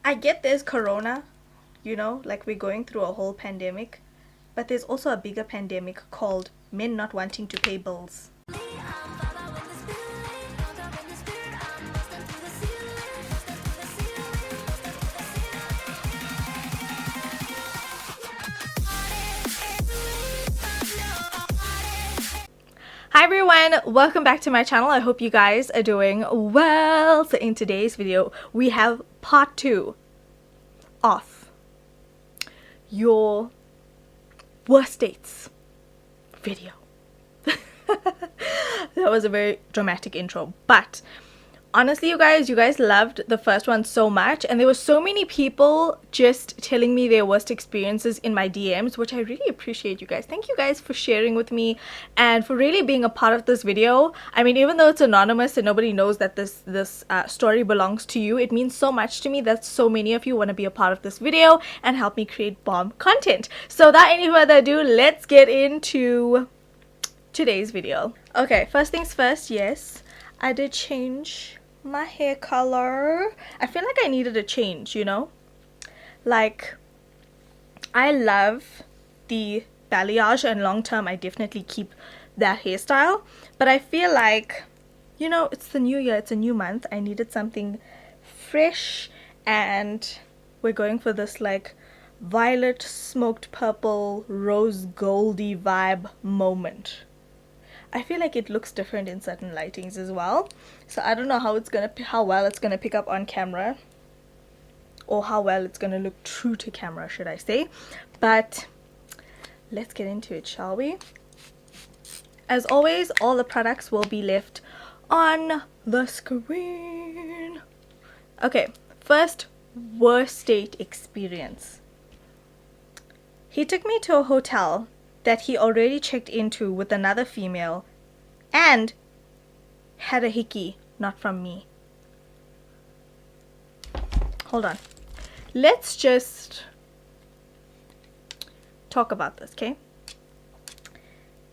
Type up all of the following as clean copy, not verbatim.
I get there's corona, you know, like we're going through a whole pandemic, but there's also a bigger pandemic called men not wanting to pay bills. Hi everyone, welcome back to my channel. I hope you guys are doing well. So in today's video we have part 2 of your worst dates video. That was a very dramatic intro, but honestly you guys loved the first one so much, and there were so many people just telling me their worst experiences in my DMs, which I really appreciate, you guys. Thank you guys for sharing with me and for really being a part of this video. I mean, even though it's anonymous and nobody knows that this story belongs to you, it means so much to me that so many of you want to be a part of this video and help me create bomb content. So without any further ado, let's get into today's video. Okay, first things first, yes, I did change my hair color. I feel like I needed a change, you know, like I love the balayage, and long term I definitely keep that hairstyle, but I feel like, you know, it's the new year, it's a new month, I needed something fresh, and we're going for this like violet smoked purple rose goldy vibe moment. I feel like it looks different in certain lightings as well, so I don't know how well it's gonna pick up on camera, or how well it's gonna look true to camera, should I say. But let's get into it, shall we? As always, all the products will be left on the screen. Okay, first worst date experience. He took me to a hotel that he already checked into with another female and had a hickey, not from me. Hold on. Let's just talk about this, okay?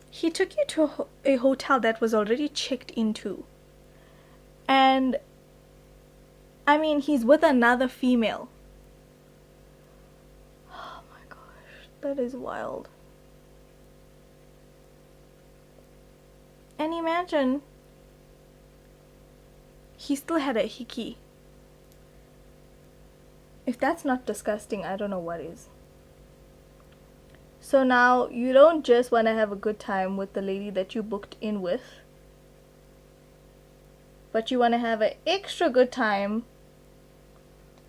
He took you to a hotel that was already checked into. And, I mean, he's with another female. Oh my gosh, that is wild. And imagine, he still had a hickey. If that's not disgusting, I don't know what is. So now you don't just want to have a good time with the lady that you booked in with, but you want to have an extra good time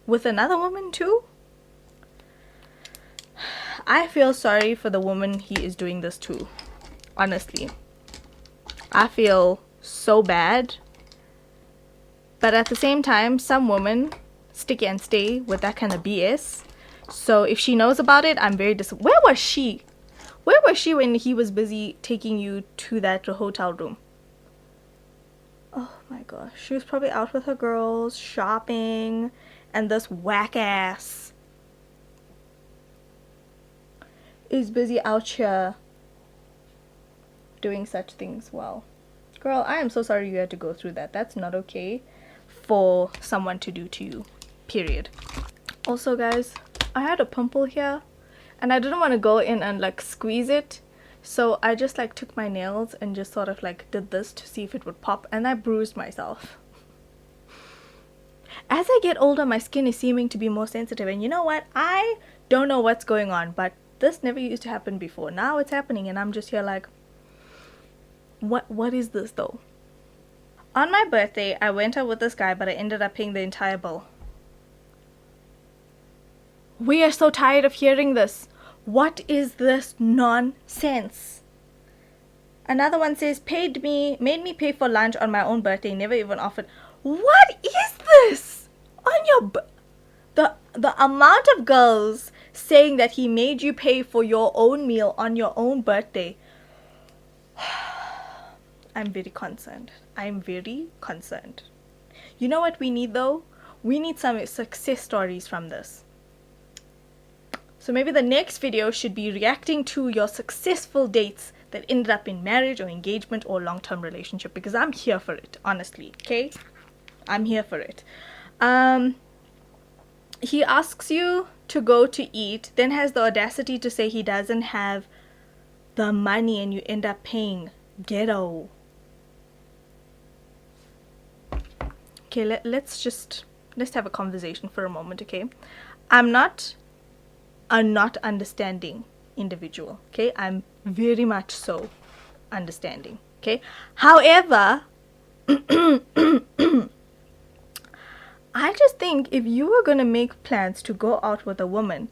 with another woman too? I feel sorry for the woman he is doing this to, honestly. I feel so bad, but at the same time, some women stick and stay with that kind of BS. So if she knows about it, I'm very Where was she? Where was she when he was busy taking you to that hotel room? Oh my gosh, she was probably out with her girls, shopping, and this whack ass is busy out here doing such things. Well, girl, I am so sorry you had to go through that. That's not okay for someone to do to you, period. Also guys, I had a pimple here and I didn't want to go in and like squeeze it, so I just like took my nails and just sort of like did this to see if it would pop, and I bruised myself. As I get older, my skin is seeming to be more sensitive, and you know what, I don't know what's going on, but this never used to happen before. Now it's happening and I'm just here like, what is this though? On my birthday, I went out with this guy, but I ended up paying the entire bill. We are so tired of hearing this. What is this nonsense? Another one says, made me pay for lunch on my own birthday, never even offered. What is this? On your the amount of girls saying that he made you pay for your own meal on your own birthday. I'm very concerned. I'm very concerned. You know what we need though? We need some success stories from this. So maybe the next video should be reacting to your successful dates that ended up in marriage or engagement or long-term relationship, because I'm here for it, honestly, okay? I'm here for it. he asks you to go to eat, then has the audacity to say he doesn't have the money and you end up paying. Ghetto. Okay, let's have a conversation for a moment, okay? I'm not a not understanding individual, okay? I'm very much so understanding, okay? However, I just think if you are going to make plans to go out with a woman,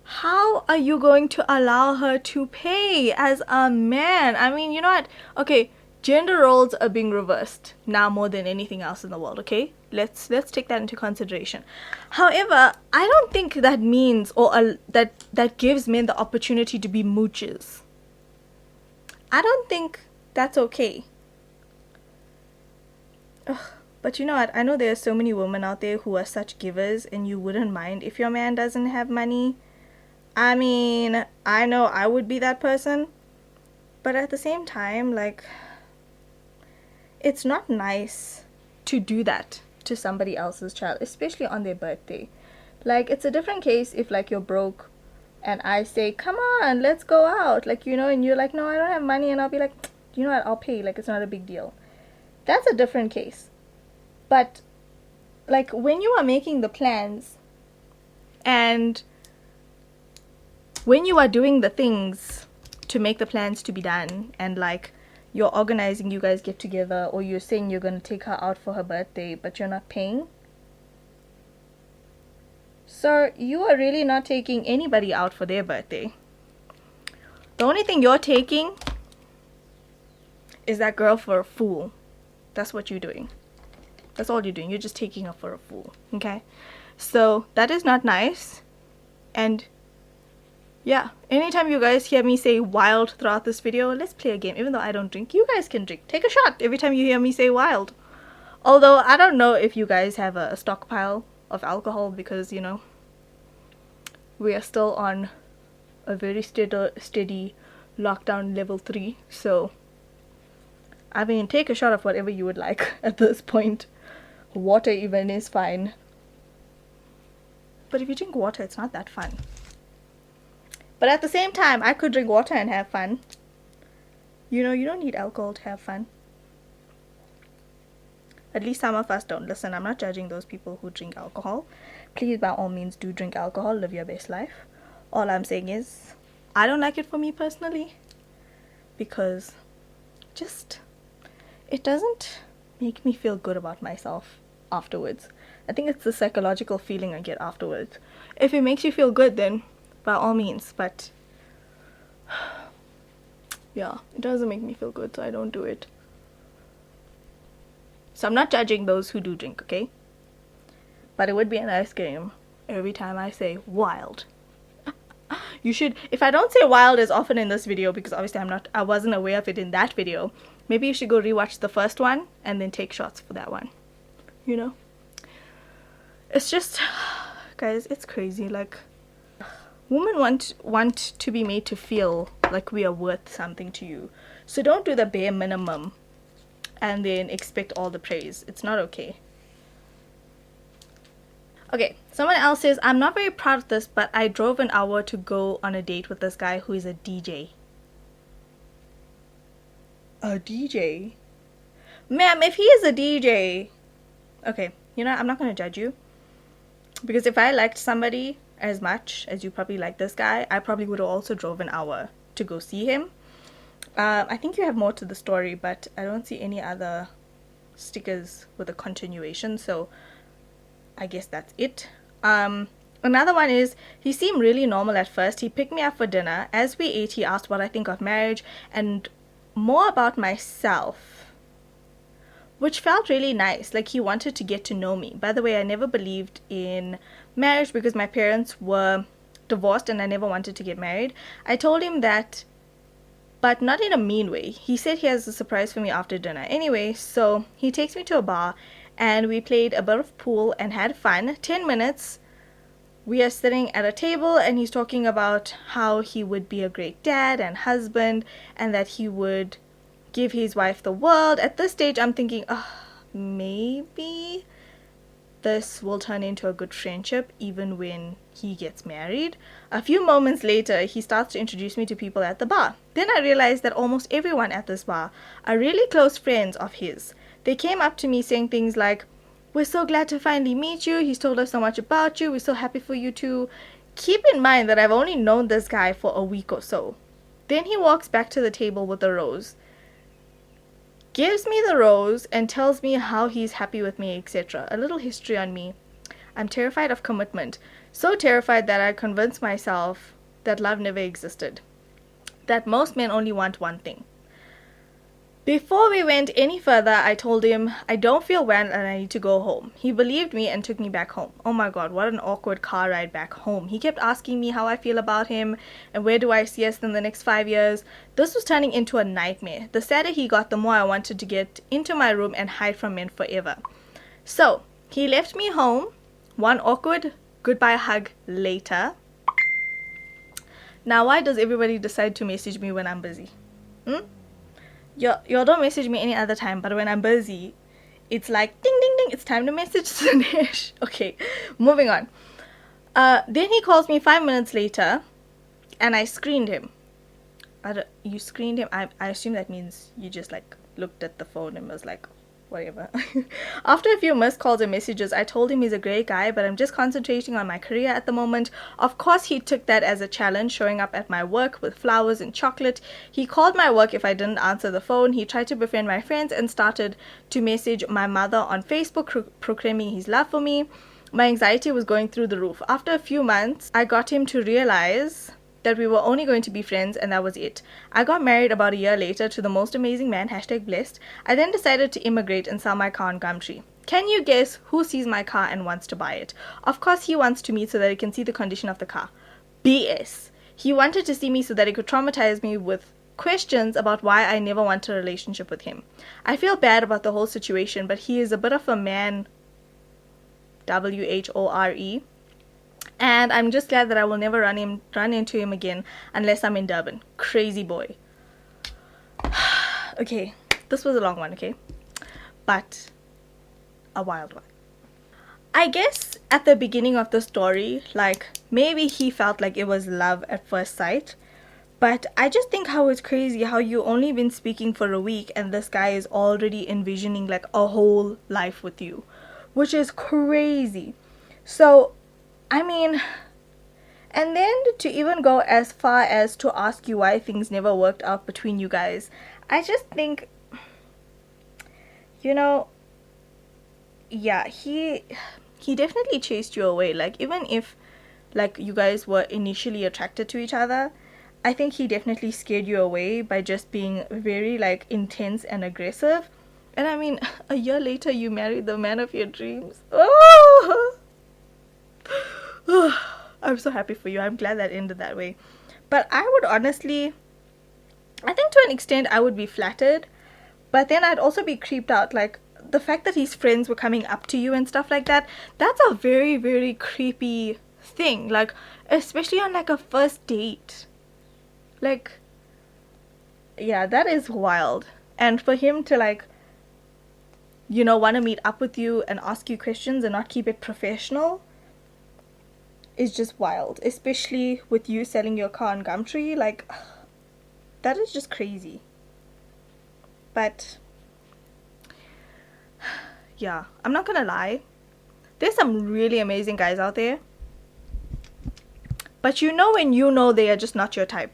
how are you going to allow her to pay as a man? I mean, you know what? Okay, gender roles are being reversed now more than anything else in the world, okay? Let's take that into consideration. However, I don't think that means that gives men the opportunity to be mooches. I don't think that's okay. Ugh. But you know what? I know there are so many women out there who are such givers, and you wouldn't mind if your man doesn't have money. I mean, I know I would be that person. But at the same time, like, it's not nice to do that to somebody else's child, especially on their birthday. Like, it's a different case if, like, you're broke and I say, come on, let's go out. Like, you know, and you're like, no, I don't have money. And I'll be like, you know what? I'll pay. Like, it's not a big deal. That's a different case. But, like, when you are making the plans and when you are doing the things to make the plans to be done, and, like, you're organizing, you guys get together, or you're saying you're going to take her out for her birthday, but you're not paying. So, you are really not taking anybody out for their birthday. The only thing you're taking is that girl for a fool. That's what you're doing. That's all you're doing. You're just taking her for a fool. Okay? So, that is not nice. And, yeah. Anytime you guys hear me say wild throughout this video, let's play a game. Even though I don't drink, you guys can drink. Take a shot every time you hear me say wild. Although, I don't know if you guys have a stockpile of alcohol because, you know, we are still on a very steady lockdown level 3. So, I mean, take a shot of whatever you would like at this point. Water even is fine. But if you drink water, it's not that fun. But at the same time, I could drink water and have fun. You know, you don't need alcohol to have fun. At least some of us don't. Listen, I'm not judging those people who drink alcohol. Please, by all means, do drink alcohol. Live your best life. All I'm saying is, I don't like it for me personally. Because it doesn't make me feel good about myself afterwards. I think it's the psychological feeling I get afterwards. If it makes you feel good, then by all means. But yeah, it doesn't make me feel good, so I don't do it. So I'm not judging those who do drink, okay? But it would be a nice game every time I say wild. You should, if I don't say wild as often in this video, because obviously I wasn't aware of it in that video, maybe you should go rewatch the first one and then take shots for that one. You know? It's just, guys, it's crazy. Like, women want to be made to feel like we are worth something to you. So don't do the bare minimum and then expect all the praise. It's not okay. Okay, someone else says, I'm not very proud of this, but I drove an hour to go on a date with this guy who is a DJ. A DJ? Ma'am, if he is a DJ... Okay, you know, I'm not going to judge you. Because if I liked somebody as much as you probably like this guy, I probably would have also drove an hour to go see him. I think you have more to the story, but I don't see any other stickers with a continuation, so I guess that's it. Another one is, he seemed really normal at first. He picked me up for dinner. As we ate, he asked what I think of marriage and more about myself, which felt really nice. Like, he wanted to get to know me. By the way, I never believed in marriage because my parents were divorced and I never wanted to get married. I told him that, but not in a mean way. He said he has a surprise for me after dinner. Anyway, so he takes me to a bar and we played a bit of pool and had fun. 10 minutes, we are sitting at a table and he's talking about how he would be a great dad and husband and that he would give his wife the world. At this stage, I'm thinking, maybe this will turn into a good friendship even when he gets married. A few moments later, he starts to introduce me to people at the bar. Then I realized that almost everyone at this bar are really close friends of his. They came up to me saying things like, "We're so glad to finally meet you. He's told us so much about you. We're so happy for you too." Keep in mind that I've only known this guy for a week or so. Then he walks back to the table with a rose, gives me the rose, and tells me how he's happy with me, etc. A little history on me. I'm terrified of commitment. So terrified that I convinced myself that love never existed. That most men only want one thing. Before we went any further, I told him I don't feel well and I need to go home. He believed me and took me back home. Oh my god, what an awkward car ride back home. He kept asking me how I feel about him and where do I see us in the next 5 years. This was turning into a nightmare. The sadder he got, the more I wanted to get into my room and hide from men forever. So, he left me home. One awkward goodbye hug later. Now, why does everybody decide to message me when I'm busy? Y'all don't message me any other time, but when I'm busy, it's like ding ding ding, it's time to message Sanesh. Okay, moving on. Then he calls me 5 minutes later, and I screened him. You screened him? I assume that means you just like looked at the phone and was like, whatever. After a few missed calls and messages, I told him he's a great guy, but I'm just concentrating on my career at the moment. Of course, he took that as a challenge, showing up at my work with flowers and chocolate. He called my work if I didn't answer the phone. He tried to befriend my friends and started to message my mother on Facebook, proclaiming his love for me. My anxiety was going through the roof. After a few months, I got him to realize that we were only going to be friends, and that was it. I got married about a year later to the most amazing man, #blessed. I then decided to immigrate and sell my car on Gumtree. Can you guess who sees my car and wants to buy it? Of course, he wants to meet so that he can see the condition of the car. BS. He wanted to see me so that he could traumatize me with questions about why I never wanted a relationship with him. I feel bad about the whole situation, but he is a bit of a man, WHORE. And I'm just glad that I will never run into him again unless I'm in Durban. Crazy boy. Okay, this was a long one, okay? But a wild one. I guess at the beginning of the story, like, maybe he felt like it was love at first sight. But I just think how it's crazy how you only been speaking for a week and this guy is already envisioning like a whole life with you. Which is crazy. So, I mean, and then to even go as far as to ask you why things never worked out between you guys. I just think, you know, yeah, he definitely chased you away. Like, even if, like, you guys were initially attracted to each other, I think he definitely scared you away by just being very, like, intense and aggressive. And I mean, a year later, you married the man of your dreams. Oh! I'm so happy for you. I'm glad that ended that way. But I would honestly, I think to an extent I would be flattered, but then I'd also be creeped out. Like, the fact that his friends were coming up to you and stuff like that, that's a very, very creepy thing. Like, especially on like a first date. Like, yeah, that is wild. And for him to like, you know, want to meet up with you and ask you questions and not keep it professional is just wild, especially with you selling your car on Gumtree. Like, that is just crazy. But yeah, I'm not gonna lie, there's some really amazing guys out there, but you know when you know they are just not your type.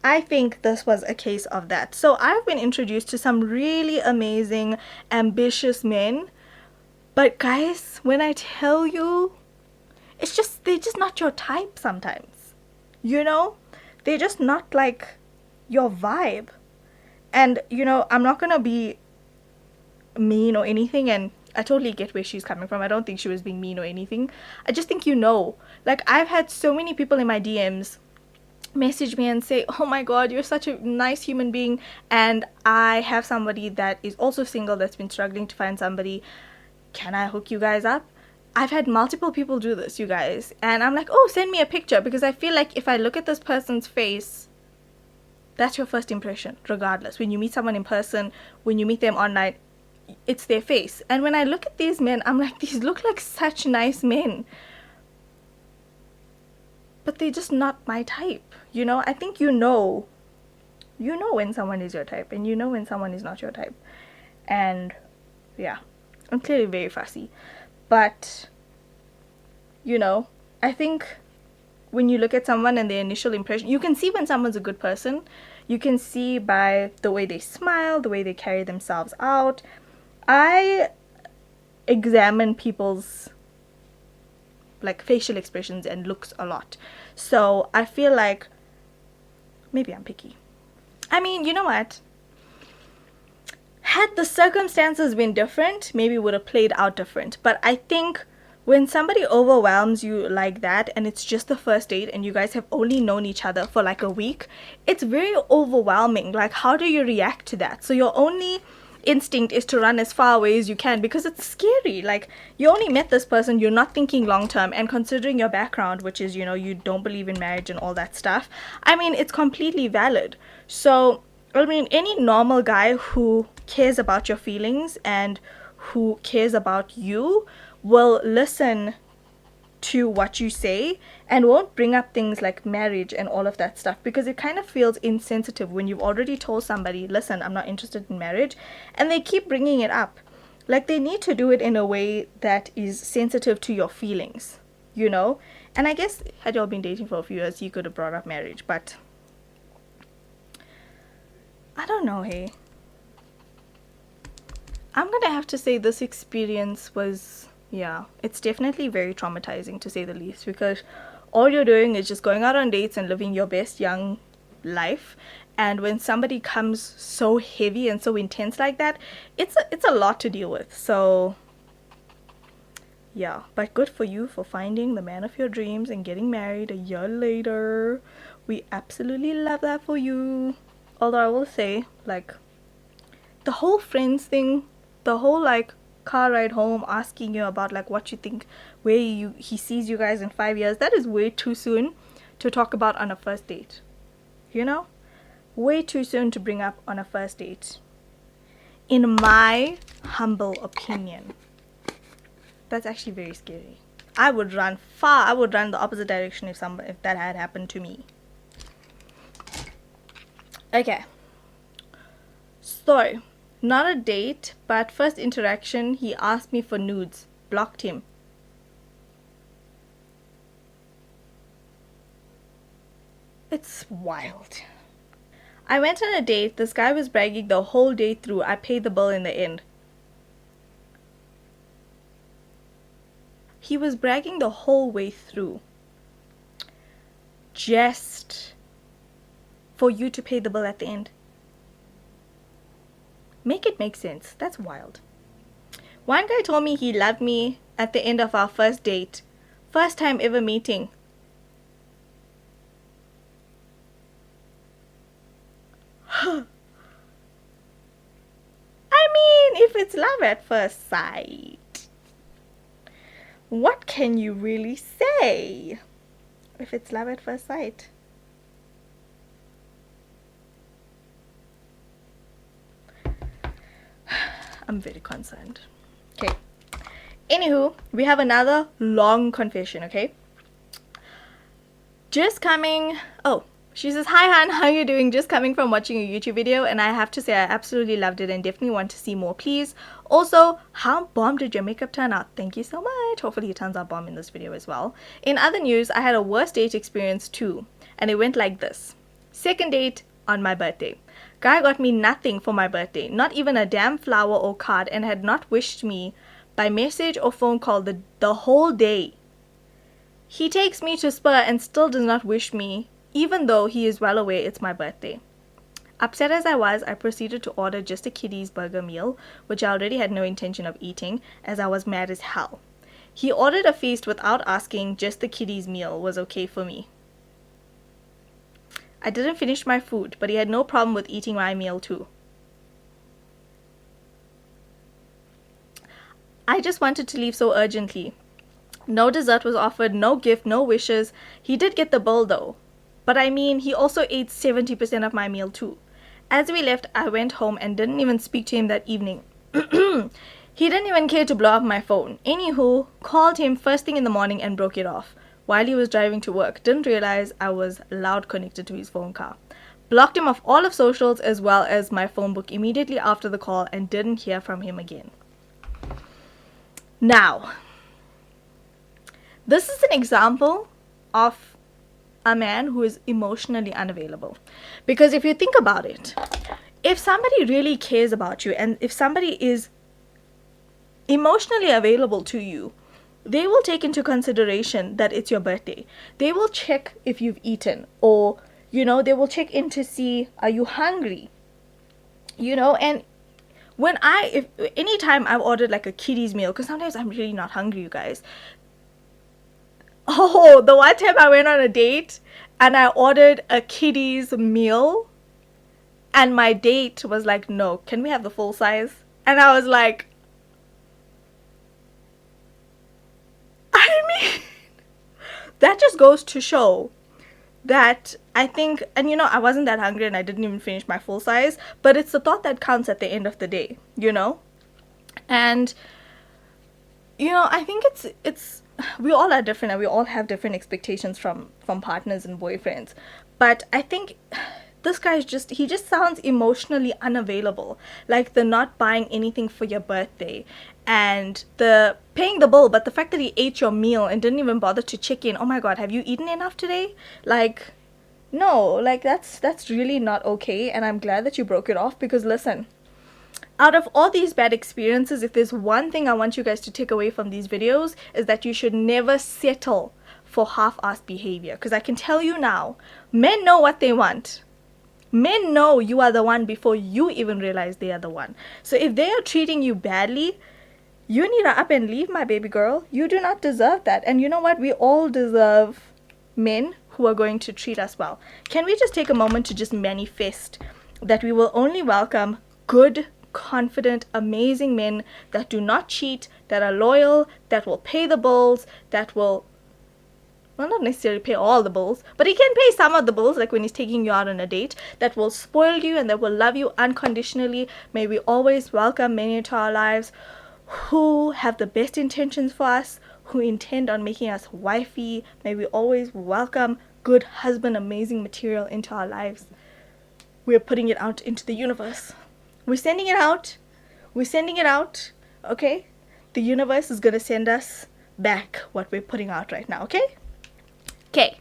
I think this was a case of that. So I've been introduced to some really amazing, ambitious men, but guys, when I tell you, it's just, they're just not your type sometimes. You know? They're just not like your vibe. And, you know, I'm not gonna be mean or anything, and I totally get where she's coming from. I don't think she was being mean or anything. I just think, you know, like, I've had so many people in my DMs message me and say, oh my god, you're such a nice human being, and I have somebody that is also single that's been struggling to find somebody. Can I hook you guys up? I've had multiple people do this, you guys, and I'm like, oh, send me a picture, because I feel like if I look at this person's face, that's your first impression, regardless. When you meet someone in person, when you meet them online, it's their face. And when I look at these men, I'm like, these look like such nice men, but they're just not my type. You know, I think you know when someone is your type, and you know when someone is not your type. And yeah, I'm clearly very fussy, but you know, I think when you look at someone and their initial impression, you can see when someone's a good person. You can see by the way they smile, the way they carry themselves out. I examine people's like facial expressions and looks a lot, so I feel like maybe I'm picky. I mean, you know what, had the circumstances been different, maybe it would have played out different. But I think when somebody overwhelms you like that, and it's just the first date and you guys have only known each other for like a week, it's very overwhelming. Like, how do you react to that? So your only instinct is to run as far away as you can, because it's scary. Like, you only met this person, you're not thinking long term, and considering your background, which is, you know, you don't believe in marriage and all that stuff, I mean, it's completely valid. So I mean, any normal guy who cares about your feelings and who cares about you will listen to what you say and won't bring up things like marriage and all of that stuff, because it kind of feels insensitive when you've already told somebody, listen, I'm not interested in marriage, and they keep bringing it up. Like, they need to do it in a way that is sensitive to your feelings, you know? And I guess had y'all been dating for a few years, you could have brought up marriage, but I don't know, hey. I'm gonna have to say this experience was, yeah, it's definitely very traumatizing, to say the least, because all you're doing is just going out on dates and living your best young life. And when somebody comes so heavy and so intense like that, it's a lot to deal with. So yeah, but good for you for finding the man of your dreams and getting married a year later. We absolutely love that for you. Although I will say, like, the whole friends thing, the whole like car ride home asking you about like what you think, where he sees you guys in 5 years, that is way too soon to talk about on a first date. You know, way too soon to bring up on a first date, in my humble opinion. That's actually very scary. I would run the opposite direction if that had happened to me. Okay, so not a date, but first interaction, he asked me for nudes. Blocked him. It's wild. I went on a date. This guy was bragging the whole day through. I paid the bill in the end. He was bragging the whole way through, just for you to pay the bill at the end. Make it make sense. That's wild. One guy told me he loved me at the end of our first date. First time ever meeting. I mean, if it's love at first sight, what can you really say? If it's love at first sight. I'm very concerned. Okay. Anywho, we have another long confession, okay? Just coming. Oh, she says, hi, Han, how are you doing? Just coming from watching a YouTube video, and I have to say I absolutely loved it and definitely want to see more, please. Also, how bomb did your makeup turn out? Thank you so much. Hopefully it turns out bomb in this video as well. In other news, I had a worst date experience too, and it went like this. Second date on my birthday. Guy got me nothing for my birthday, not even a damn flower or card, and had not wished me by message or phone call the whole day. He takes me to Spur and still does not wish me, even though he is well aware it's my birthday. Upset as I was, I proceeded to order just a kiddie's burger meal, which I already had no intention of eating, as I was mad as hell. He ordered a feast without asking, just the kiddie's meal was okay for me. I didn't finish my food, but he had no problem with eating my meal too. I just wanted to leave so urgently. No dessert was offered, no gift, no wishes. He did get the bill though. But I mean, he also ate 70% of my meal too. As we left, I went home and didn't even speak to him that evening. He didn't even care to blow up my phone. Anywho, called him first thing in the morning and broke it off while he was driving to work. Didn't realize I was loud connected to his phone car. Blocked him off all of socials as well as my phone book immediately after the call and didn't hear from him again. Now, this is an example of a man who is emotionally unavailable. Because if you think about it, if somebody really cares about you and if somebody is emotionally available to you, they will take into consideration that it's your birthday. They will check if you've eaten, or they will check in to see, are you hungry? And if anytime I've ordered like a kiddie's meal, because sometimes I'm really not hungry, you guys. Oh, the one time I went on a date and I ordered a kiddie's meal and my date was like, no, can we have the full size? And I was like, that just goes to show that I think, and I wasn't that hungry and I didn't even finish my full size, but it's the thought that counts at the end of the day, and I think it's we all are different and we all have different expectations from partners and boyfriends, but I think this guy he just sounds emotionally unavailable. Like the not buying anything for your birthday and the paying the bill, but the fact that he ate your meal and didn't even bother to check in. Oh my god, have you eaten enough today? Like, no, like that's really not okay. And I'm glad that you broke it off, because listen, out of all these bad experiences, if there's one thing I want you guys to take away from these videos, is that you should never settle for half-assed behavior. Because I can tell you now, men know what they want. Men know you are the one before you even realize they are the one. So if they are treating you badly, you need to up and leave, my baby girl. You do not deserve that. And you know what? We all deserve men who are going to treat us well. Can we just take a moment to just manifest that we will only welcome good, confident, amazing men that do not cheat, that are loyal, that will pay the bills, that will, well, not necessarily pay all the bills, but he can pay some of the bills, like when he's taking you out on a date, that will spoil you and that will love you unconditionally. May we always welcome men into our lives who have the best intentions for us, who intend on making us wifey. May we always welcome good husband, amazing material into our lives. We're putting it out into the universe. We're sending it out. We're sending it out. Okay? The universe is going to send us back what we're putting out right now. Okay? Okay.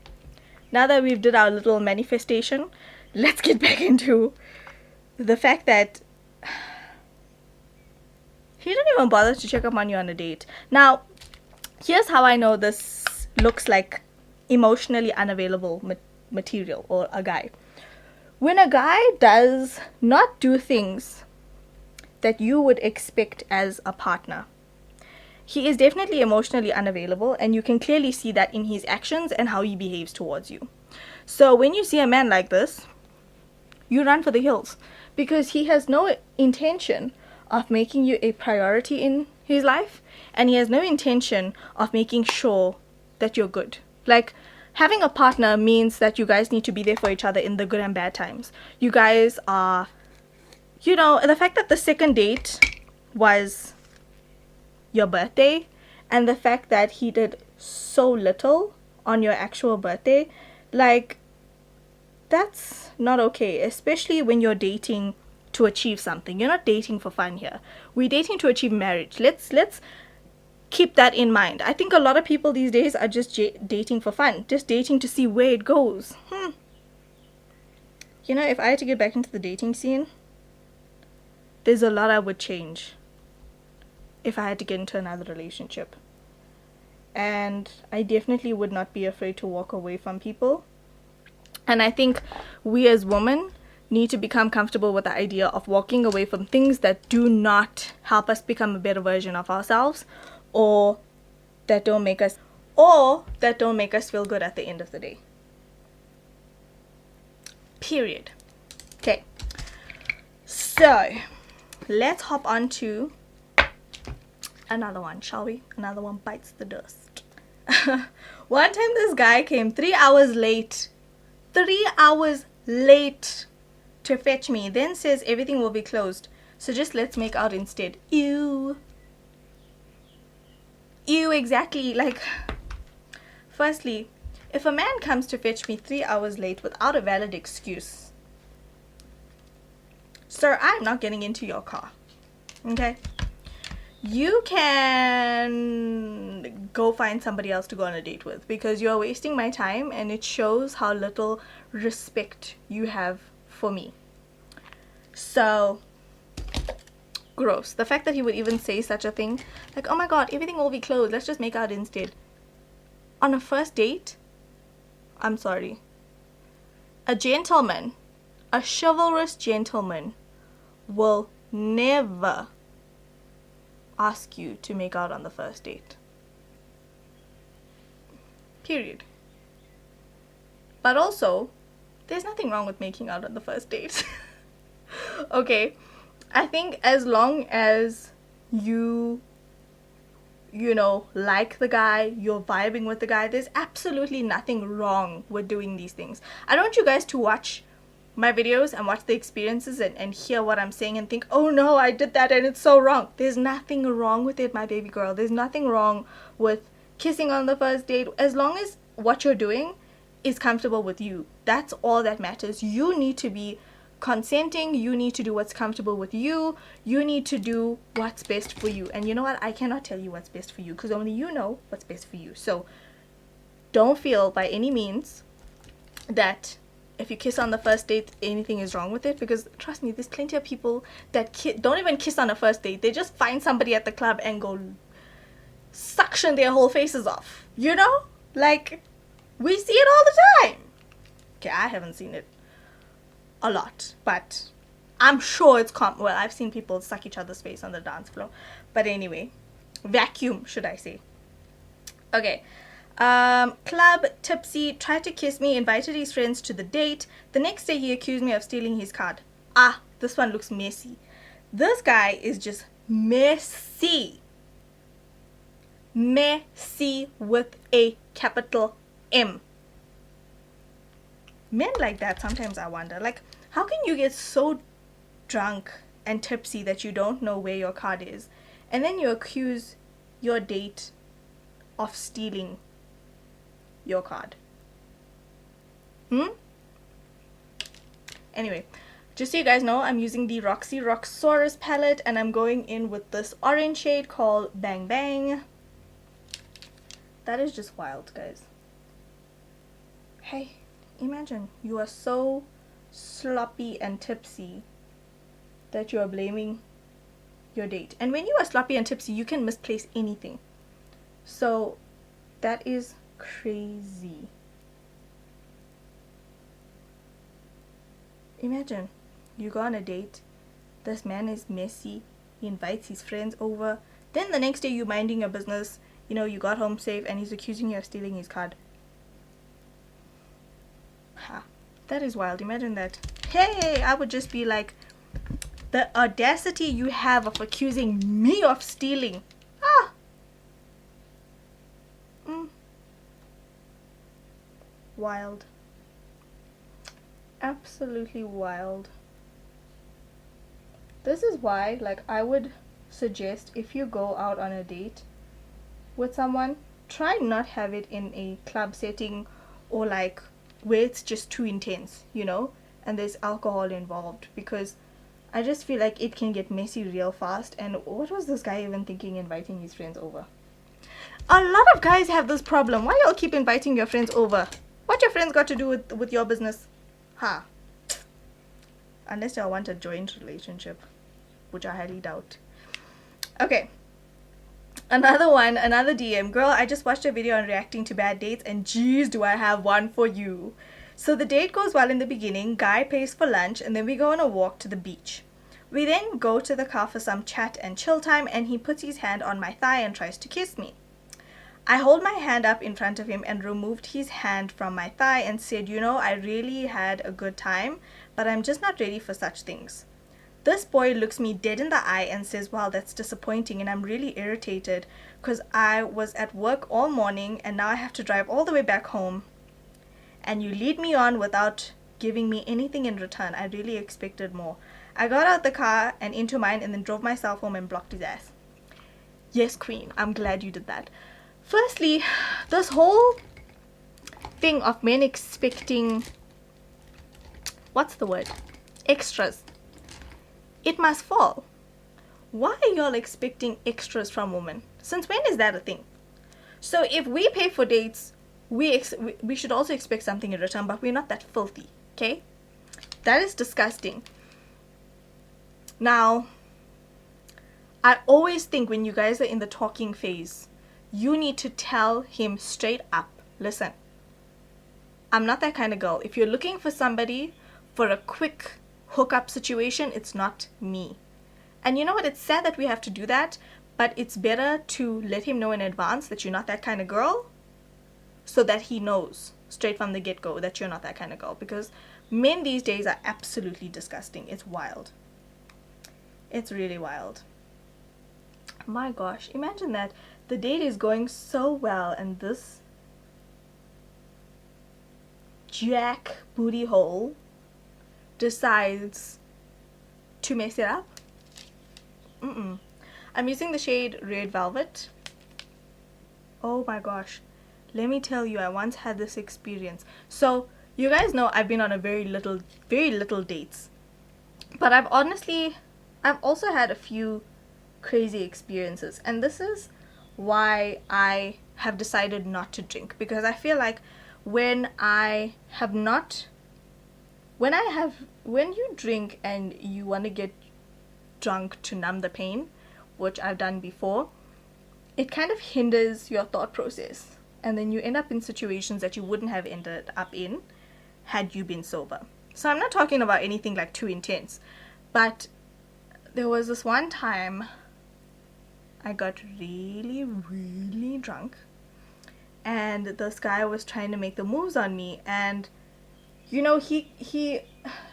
Now that we've did our little manifestation, let's get back into the fact that he didn't even bother to check up on you on a date. Now, here's how I know this looks like emotionally unavailable material or a guy. When a guy does not do things that you would expect as a partner, he is definitely emotionally unavailable, and you can clearly see that in his actions and how he behaves towards you. So when you see a man like this, you run for the hills, because he has no intention of making you a priority in his life, and he has no intention of making sure that you're good. Like, having a partner means that you guys need to be there for each other in the good and bad times. You guys are, the fact that the second date was your birthday, and the fact that he did so little on your actual birthday, like, that's not okay, especially when you're dating to achieve something. You're not dating for fun here. We're dating to achieve marriage. Let's keep that in mind. I think a lot of people these days are just dating for fun, just dating to see where it goes. If I had to get back into the dating scene, there's a lot I would change if I had to get into another relationship. And I definitely would not be afraid to walk away from people. And I think we as women need to become comfortable with the idea of walking away from things that do not help us become a better version of ourselves, or that don't make us feel good at the end of the day. Period. Okay. So let's hop on to another one, shall we? Another one bites the dust. One time this guy came 3 hours late. 3 hours late to fetch me, then says everything will be closed. So just let's make out instead. Ew. Ew, exactly. Like, firstly, if a man comes to fetch me 3 hours late without a valid excuse, sir, I'm not getting into your car. Okay? You can go find somebody else to go on a date with, because you're wasting my time, and it shows how little respect you have for me. So, gross. The fact that he would even say such a thing, like, oh my god, everything will be closed, let's just make out instead. On a first date? I'm sorry. A gentleman, a chivalrous gentleman, will never ask you to make out on the first date. Period. But also, there's nothing wrong with making out on the first date. Okay, I think as long as you know, like the guy, you're vibing with the guy, there's absolutely nothing wrong with doing these things. I don't want you guys to watch my videos and watch the experiences and hear what I'm saying and think, oh no, I did that and it's so wrong. There's nothing wrong with it, my baby girl. There's nothing wrong with kissing on the first date, as long as what you're doing is comfortable with you. That's all that matters. You need to be consenting. You need to do what's comfortable with you. You need to do what's best for you. And you know what? I cannot tell you what's best for you, because only you know what's best for you. So don't feel by any means that if you kiss on the first date, anything is wrong with it, because trust me, there's plenty of people that don't even kiss on a first date. They just find somebody at the club and go suction their whole faces off, you know? Like, we see it all the time. Okay, I haven't seen it a lot, but I'm sure it's well, I've seen people suck each other's face on the dance floor. But anyway, vacuum, should I say. Okay. Club tipsy, tried to kiss me, invited his friends to the date. The next day he accused me of stealing his card. Ah, this one looks messy. This guy is just messy. Messy with a capital M. Men like that, sometimes I wonder, like, how can you get so drunk and tipsy that you don't know where your card is, and then you accuse your date of stealing your card? Anyway, just so you guys know, I'm using the Roxy Roxaurus palette, and I'm going in with this orange shade called Bang Bang. That is just wild, guys. Hey, imagine you are so sloppy and tipsy that you are blaming your date. And when you are sloppy and tipsy, you can misplace anything. So that is crazy. Imagine you go on a date, this man is messy, he invites his friends over, then the next day you minding your business, you know, you got home safe, and he's accusing you of stealing his card. Ha, that is wild. Imagine that. Hey, I would just be like, the audacity you have of accusing me of stealing. Wild. Absolutely wild. This is why, like, I would suggest, if you go out on a date with someone, try not have it in a club setting, or like where it's just too intense, you know, and there's alcohol involved, because I just feel like it can get messy real fast. And what was this guy even thinking, inviting his friends over? A lot of guys have this problem. Why y'all keep inviting your friends over? What your friends got to do with your business? Ha. Unless y'all want a joint relationship, which I highly doubt. Okay. Another DM. Girl, I just watched a video on reacting to bad dates, and geez, do I have one for you. So the date goes well in the beginning. Guy pays for lunch, and then we go on a walk to the beach. We then go to the car for some chat and chill time, and he puts his hand on my thigh and tries to kiss me. I hold my hand up in front of him and removed his hand from my thigh and said, you know, I really had a good time, but I'm just not ready for such things. This boy looks me dead in the eye and says, wow, that's disappointing, and I'm really irritated because I was at work all morning and now I have to drive all the way back home, and you lead me on without giving me anything in return. I really expected more. I got out the car and into mine and then drove myself home and blocked his ass. Yes, queen, I'm glad you did that. Firstly, this whole thing of men expecting, what's the word? Extras. It must fall. Why are y'all expecting extras from women? Since when is that a thing? So if we pay for dates, we should also expect something in return, but we're not that filthy, okay? That is disgusting. Now, I always think when you guys are in the talking phase, you need to tell him straight up, listen, I'm not that kind of girl. If you're looking for somebody for a quick hookup situation, it's not me. And you know what? It's sad that we have to do that, but it's better to let him know in advance that you're not that kind of girl, so that he knows straight from the get-go that you're not that kind of girl. Because men these days are absolutely disgusting. It's wild. It's really wild. My gosh, imagine that the date is going so well and this jack booty hole decides to mess it up. I'm using the shade Red Velvet. Oh my gosh, let me tell you, I once had this experience. So you guys know I've been on a very little dates, but I've also had a few crazy experiences, and this is why I have decided not to drink, because I feel like when you drink and you want to get drunk to numb the pain, which I've done before, it kind of hinders your thought process, and then you end up in situations that you wouldn't have ended up in had you been sober. So I'm not talking about anything like too intense, but there was this one time I got really drunk, and this guy was trying to make the moves on me, and you know, he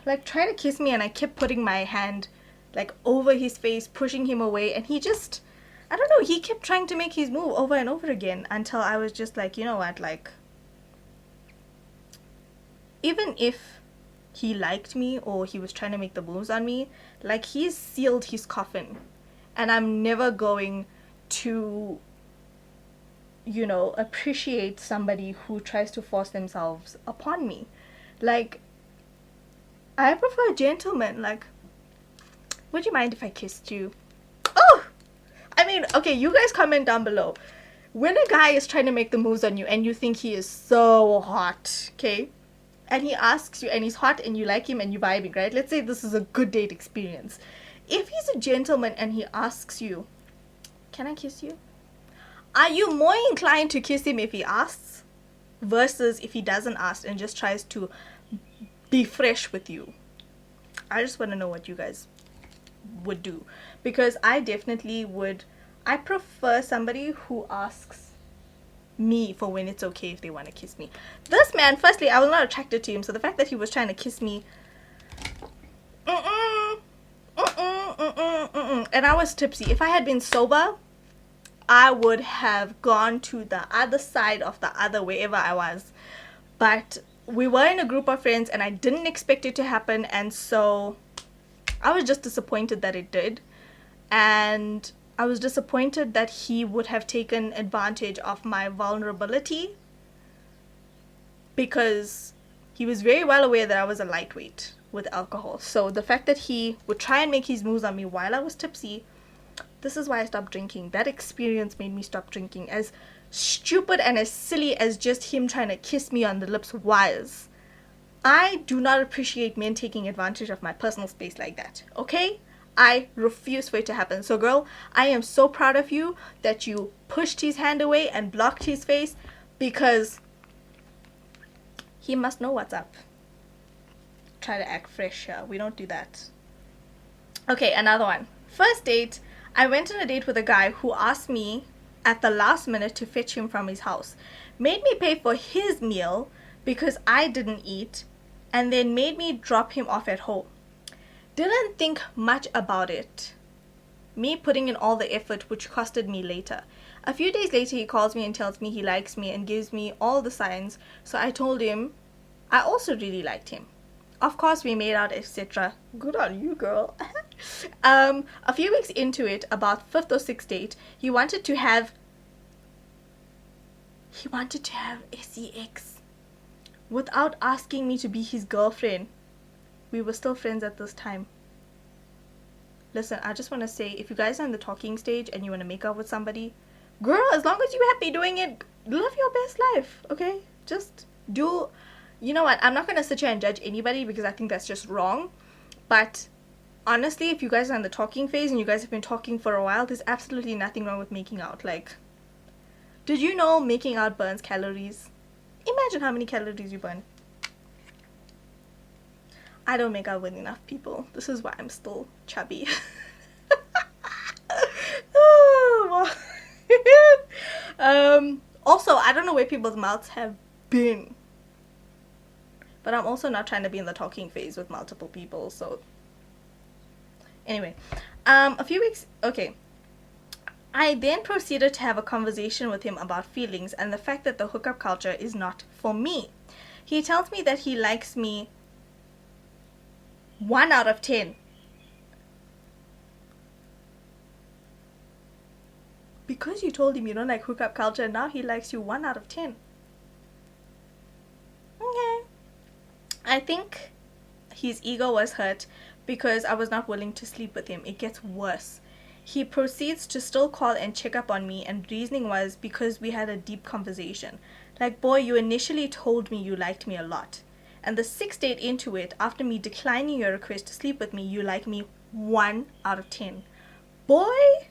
like tried to kiss me, and I kept putting my hand like over his face, pushing him away, and he just, I don't know, he kept trying to make his move over and over again until I was just like, you know what, like, even if he liked me or he was trying to make the moves on me, like, he's sealed his coffin, and I'm never going to, you know, appreciate somebody who tries to force themselves upon me. Like, I prefer a gentleman. Like, would you mind if I kissed you? Oh, I mean, okay, you guys comment down below. When a guy is trying to make the moves on you and you think he is so hot, okay, and he asks you and he's hot and you like him and you're vibing, right? Let's say this is a good date experience. If he's a gentleman and he asks you, can I kiss you? Are you more inclined to kiss him if he asks versus if he doesn't ask and just tries to be fresh with you? I just want to know what you guys would do, because I definitely would. I prefer somebody who asks me for when it's okay if they want to kiss me. This man, firstly, I was not attracted to him, so the fact that he was trying to kiss me, and I was tipsy. If I had been sober, I would have gone to the other side of the other wherever I was. But we were in a group of friends and I didn't expect it to happen, and so I was just disappointed that it did. And I was disappointed that he would have taken advantage of my vulnerability, because he was very well aware that I was a lightweight with alcohol. So the fact that he would try and make his moves on me while I was tipsy, this is why I stopped drinking. That experience made me stop drinking. As stupid and as silly as just him trying to kiss me on the lips was, I do not appreciate men taking advantage of my personal space like that, okay? I refuse for it to happen. So girl, I am so proud of you that you pushed his hand away and blocked his face, because he must know what's up. Try to act fresh here. We don't do that. Okay, another one. First date, I went on a date with a guy who asked me at the last minute to fetch him from his house, made me pay for his meal because I didn't eat, and then made me drop him off at home. Didn't think much about it, me putting in all the effort, which costed me later. A few days later, he calls me and tells me he likes me and gives me all the signs. So I told him I also really liked him. Of course, we made out, etc. Good on you, girl. A few weeks into it, about fifth or sixth date, he wanted to have sex without asking me to be his girlfriend. We were still friends at this time. Listen, I just want to say, if you guys are in the talking stage and you want to make out with somebody, girl, as long as you're happy doing it, live your best life, okay? Just do. You know what? I'm not going to sit here and judge anybody because I think that's just wrong. But honestly, if you guys are in the talking phase and you guys have been talking for a while, there's absolutely nothing wrong with making out. Like, did you know making out burns calories? Imagine how many calories you burn. I don't make out with enough people. This is why I'm still chubby. Oh, also, I don't know where people's mouths have been. But I'm also not trying to be in the talking phase with multiple people, so... Anyway, a few weeks... Okay. I then proceeded to have a conversation with him about feelings and the fact that the hookup culture is not for me. He tells me that he likes me 1 out of 10. Because you told him you don't like hookup culture, now he likes you 1 out of 10. Okay. I think his ego was hurt because I was not willing to sleep with him. It gets worse. He proceeds to still call and check up on me, and reasoning was because we had a deep conversation. Like, boy, you initially told me you liked me a lot. And the 6th date into it, after me declining your request to sleep with me, you like me 1 out of 10. Boy!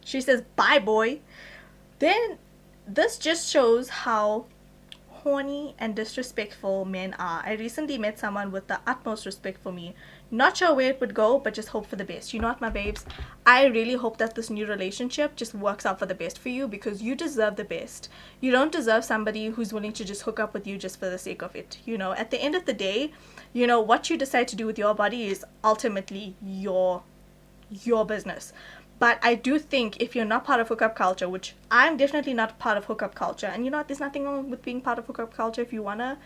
She says, bye, boy. Then, this just shows how horny and disrespectful men are. I recently met someone with the utmost respect for me. Not sure where it would go, but just hope for the best. You know what, my babes? I really hope that this new relationship just works out for the best for you, because you deserve the best. You don't deserve somebody who's willing to just hook up with you just for the sake of it. You know, at the end of the day, you know, what you decide to do with your body is ultimately your business. But I do think if you're not part of hookup culture, which I'm definitely not part of hookup culture, and you know what, there's nothing wrong with being part of hookup culture. If you wanna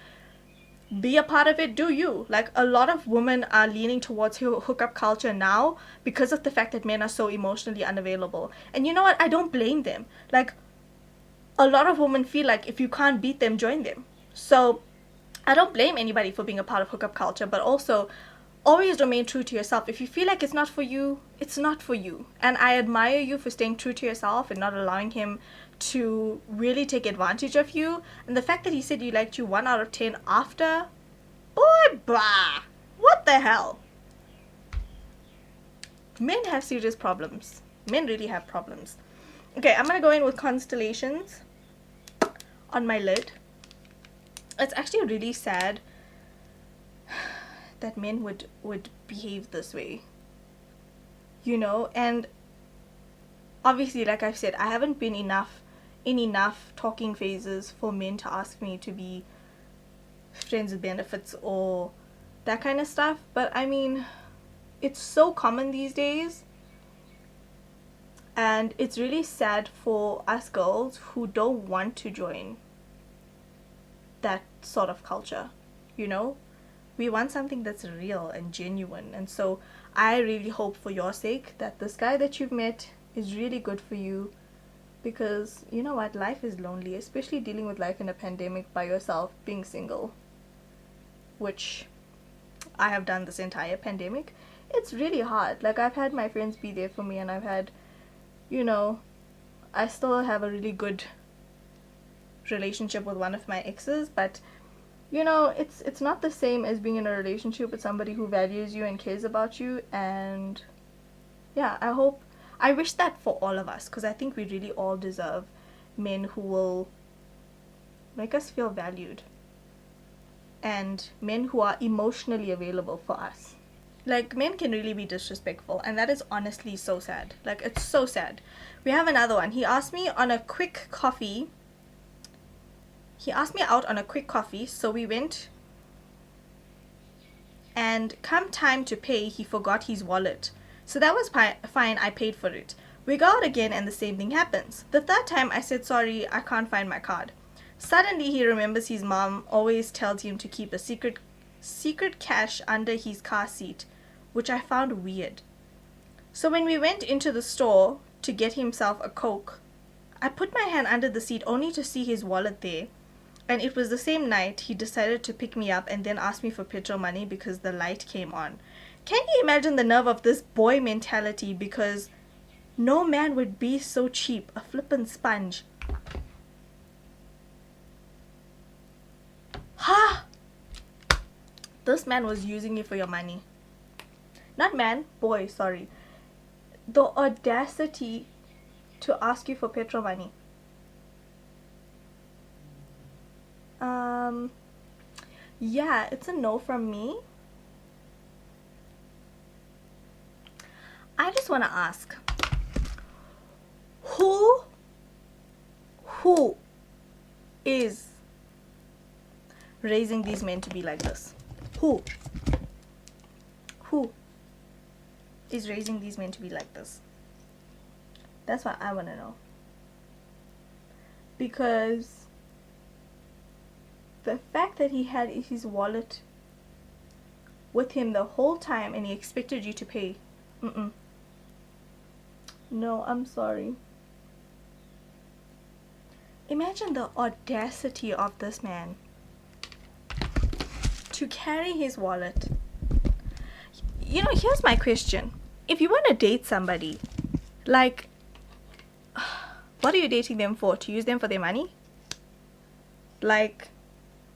be a part of it, do you. Like, a lot of women are leaning towards hookup culture now because of the fact that men are so emotionally unavailable. And you know what, I don't blame them. Like, a lot of women feel like if you can't beat them, join them. So I don't blame anybody for being a part of hookup culture, but also always remain true to yourself. If you feel like it's not for you, it's not for you. And I admire you for staying true to yourself and not allowing him to really take advantage of you. And the fact that he said he liked you 1 out of 10 after, boy, bah, what the hell? Men have serious problems. Men really have problems. Okay, I'm gonna go in with constellations on my lid. It's actually really sad that men would behave this way, you know. And obviously, like I've said, I haven't been in enough talking phases for men to ask me to be friends with benefits or that kind of stuff. But I mean, it's so common these days, and it's really sad for us girls who don't want to join that sort of culture, you know. We want something that's real and genuine. And so I really hope for your sake that this guy that you've met is really good for you, because you know what, life is lonely, especially dealing with life in a pandemic by yourself, being single, which I have done this entire pandemic. It's really hard. Like, I've had my friends be there for me, and I've had, you know, I still have a really good relationship with one of my exes, but you know, it's not the same as being in a relationship with somebody who values you and cares about you. And yeah, I wish that for all of us, because I think we really all deserve men who will make us feel valued, and men who are emotionally available for us. Like, men can really be disrespectful, and that is honestly so sad. Like, it's so sad. We have another one. He asked me out on a quick coffee, so we went, and come time to pay, he forgot his wallet. So that was fine, I paid for it. We go out again, and the same thing happens. The 3rd time, I said, sorry, I can't find my card. Suddenly, he remembers his mom always tells him to keep a secret secret cash under his car seat, which I found weird. So when we went into the store to get himself a Coke, I put my hand under the seat only to see his wallet there. And it was the same night he decided to pick me up and then ask me for petrol money because the light came on. Can you imagine the nerve of this boy mentality? Because no man would be so cheap, a flippin' sponge. Ha! This man was using you for your money. Not man, boy, sorry. The audacity to ask you for petrol money. Yeah, it's a no from me. I just want to ask, who is raising these men to be like this? Who is raising these men to be like this? That's what I want to know. Because the fact that he had his wallet with him the whole time and he expected you to pay, no, I'm sorry. Imagine the audacity of this man to carry his wallet. You know, here's my question. If you want to date somebody, like, what are you dating them for? To use them for their money? Like,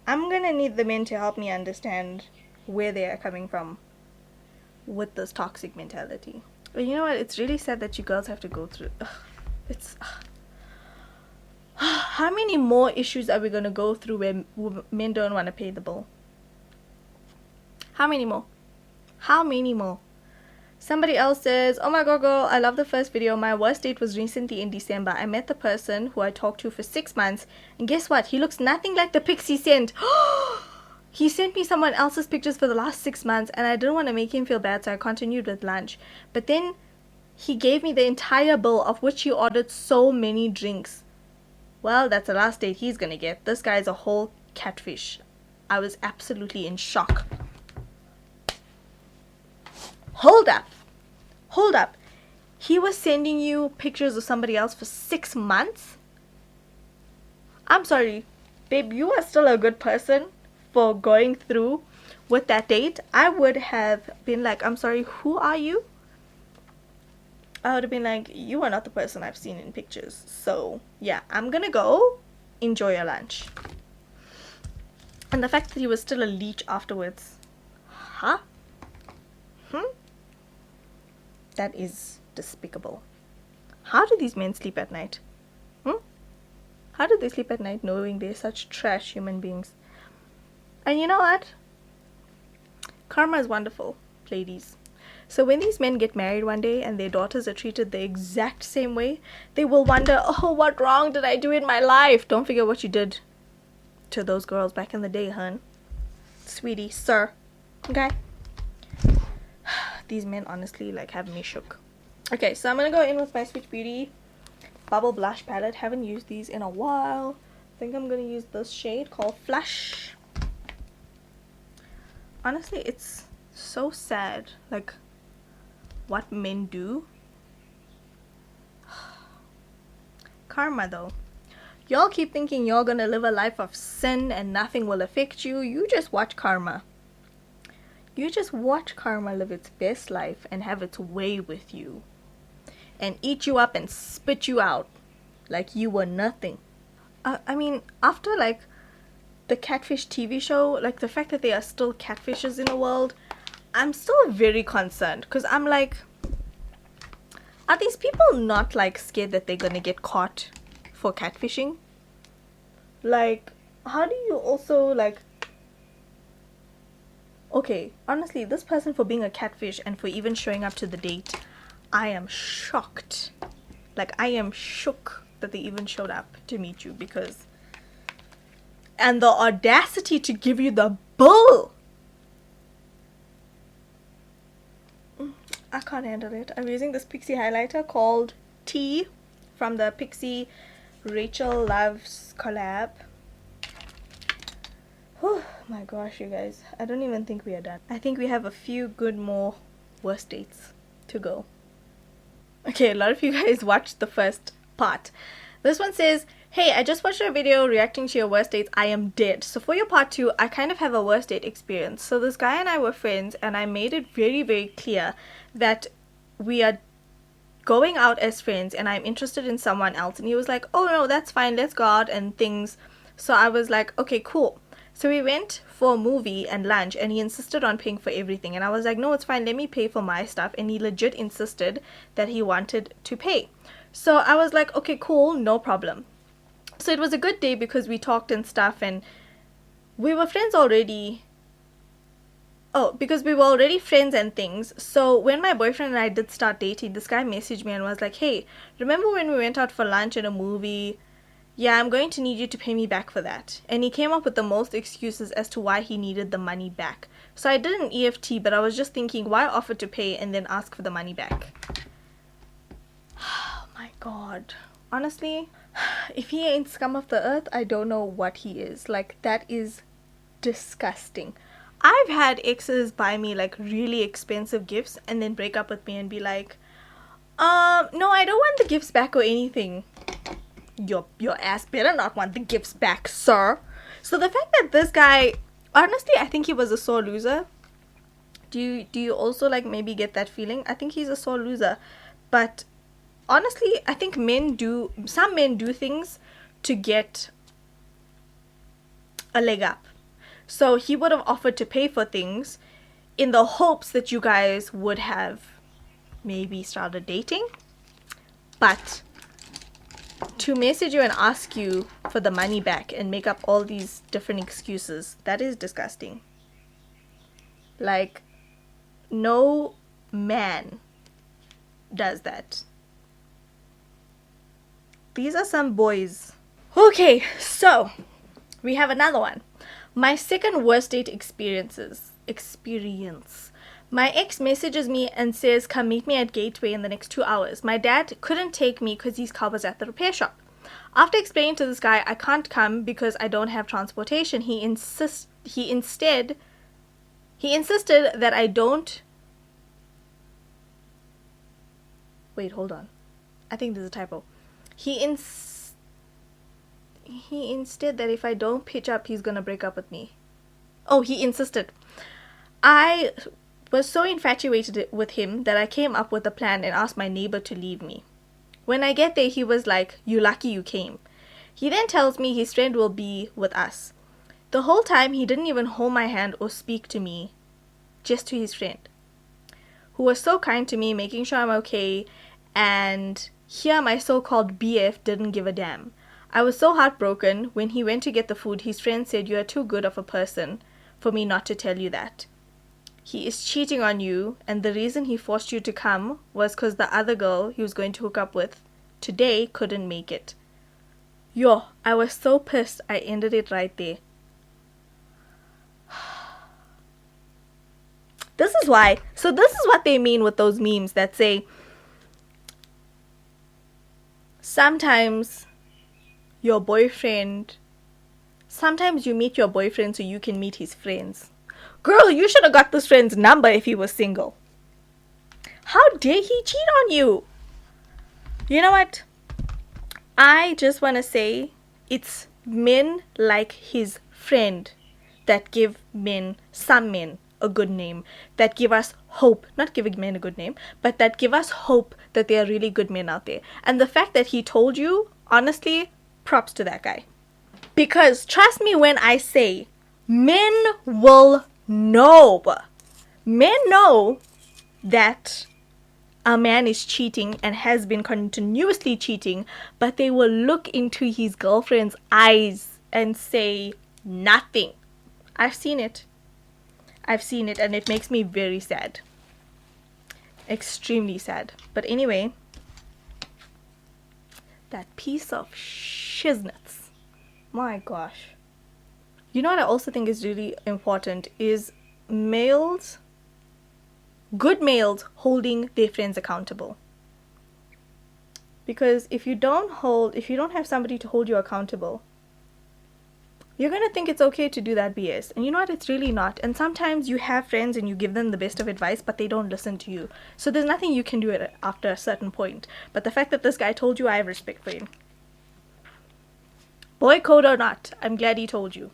I'm gonna need the men to help me understand where they are coming from with this toxic mentality. But you know what? It's really sad that you girls have to go through. How many more issues are we gonna go through where men don't want to pay the bill? How many more? How many more? Somebody else says, oh my god girl, I love the first video. My worst date was recently in December. I met the person who I talked to for 6 months, and guess what? He looks nothing like the pics he sent. He sent me someone else's pictures for the last 6 months, and I didn't want to make him feel bad, so I continued with lunch. But then he gave me the entire bill, of which he ordered so many drinks. Well, that's the last date he's gonna get. This guy's a whole catfish. I was absolutely in shock. Hold up. He was sending you pictures of somebody else for 6 months? I'm sorry, babe, you are still a good person for going through with that date. I would have been like, I'm sorry, who are you? I would have been like, you are not the person I've seen in pictures. So yeah, I'm gonna go. Enjoy your lunch. And the fact that he was still a leech afterwards. Huh? That is despicable. How do these men sleep at night? How do they sleep at night knowing they're such trash human beings? And you know what? Karma is wonderful, ladies. So when these men get married one day and their daughters are treated the exact same way, they will wonder, oh, what wrong did I do in my life? Don't forget what you did to those girls back in the day, hun. Sweetie, sir. Okay? These men honestly like have me shook. Okay, so I'm gonna go in with my Sweet Beauty Bubble Blush palette. Haven't used these in a while. I think I'm gonna use this shade called Flush. Honestly, it's so sad, like, what men do. Karma though. Y'all keep thinking you're gonna live a life of sin and nothing will affect you. You just watch karma. You just watch karma live its best life and have its way with you. And eat you up and spit you out like you were nothing. I mean, after like the catfish TV show, like the fact that there are still catfishes in the world, I'm still very concerned. Because I'm like, are these people not like scared that they're gonna get caught for catfishing? Like, how do you also like... Okay, honestly, this person for being a catfish and for even showing up to the date, I am shocked. Like, I am shook that they even showed up to meet you, because... And the audacity to give you the bull! I can't handle it. I'm using this Pixie highlighter called T from the Pixie Rachel Loves collab. Whew, my gosh, you guys. I don't even think we are done. I think we have a few good more worst dates to go. Okay, a lot of you guys watched the first part. This one says, hey, I just watched a video reacting to your worst dates. I am dead. So for your part 2, I kind of have a worst date experience. So this guy and I were friends, and I made it very, very clear that we are going out as friends and I'm interested in someone else. And he was like, oh no, that's fine, let's go out and things. So I was like, okay, cool. So we went for a movie and lunch, and he insisted on paying for everything. And I was like, no, it's fine, let me pay for my stuff. And he legit insisted that he wanted to pay. So I was like, okay, cool, no problem. So it was a good day because we talked and stuff, and we were friends already. Oh, because we were already friends and things. So when my boyfriend and I did start dating, this guy messaged me and was like, hey, remember when we went out for lunch and a movie? Yeah, I'm going to need you to pay me back for that. And he came up with the most excuses as to why he needed the money back. So I did an EFT, but I was just thinking, why offer to pay and then ask for the money back? Oh my god. Honestly, if he ain't scum of the earth, I don't know what he is. Like, that is disgusting. I've had exes buy me like really expensive gifts and then break up with me and be like, no, I don't want the gifts back or anything. Your ass better not want the gifts back, sir. So the fact that this guy, honestly, I think he was a sore loser. Do you also like maybe get that feeling? I think he's a sore loser. But honestly, I think some men do things to get a leg up. So he would have offered to pay for things in the hopes that you guys would have maybe started dating. But to message you and ask you for the money back and make up all these different excuses, that is disgusting. Like, no man does that. These are some boys. Okay, so we have another one. My second worst date experience. My ex messages me and says, come meet me at Gateway in the next 2 hours. My dad couldn't take me because his car was at the repair shop. After explaining to this guy I can't come because I don't have transportation, he insisted that I don't... Wait, hold on. I think there's a typo. He insisted that if I don't pitch up, he's gonna break up with me. Oh, he insisted. I was so infatuated with him that I came up with a plan and asked my neighbor to leave me. When I get there, he was like, "You lucky you came." He then tells me his friend will be with us. The whole time, he didn't even hold my hand or speak to me, just to his friend, who was so kind to me, making sure I'm okay, and here my so-called BF didn't give a damn. I was so heartbroken. When he went to get the food, his friend said, "You are too good of a person for me not to tell you that. He is cheating on you, and the reason he forced you to come was because the other girl he was going to hook up with today couldn't make it." Yo, I was so pissed I ended it right there. This is why. So this is what they mean with those memes that say, sometimes you meet your boyfriend so you can meet his friends. Girl, you should have got this friend's number if he was single. How dare he cheat on you? You know what? I just want to say it's men like his friend that give some men a good name, that give us hope, not giving men a good name, but that give us hope that there are really good men out there. And the fact that he told you, honestly, props to that guy. Because trust me when I say, men will know. Men know that a man is cheating and has been continuously cheating, but they will look into his girlfriend's eyes and say nothing. I've seen it, and it makes me very sad. Extremely sad. But anyway, that piece of shiznits. My gosh. You know what I also think is really important is good males holding their friends accountable. Because if you don't have somebody to hold you accountable, you're gonna think it's okay to do that BS. And you know what? It's really not. And sometimes you have friends and you give them the best of advice, but they don't listen to you. So there's nothing you can do after a certain point. But the fact that this guy told you, I have respect for him. Boy code or not, I'm glad he told you.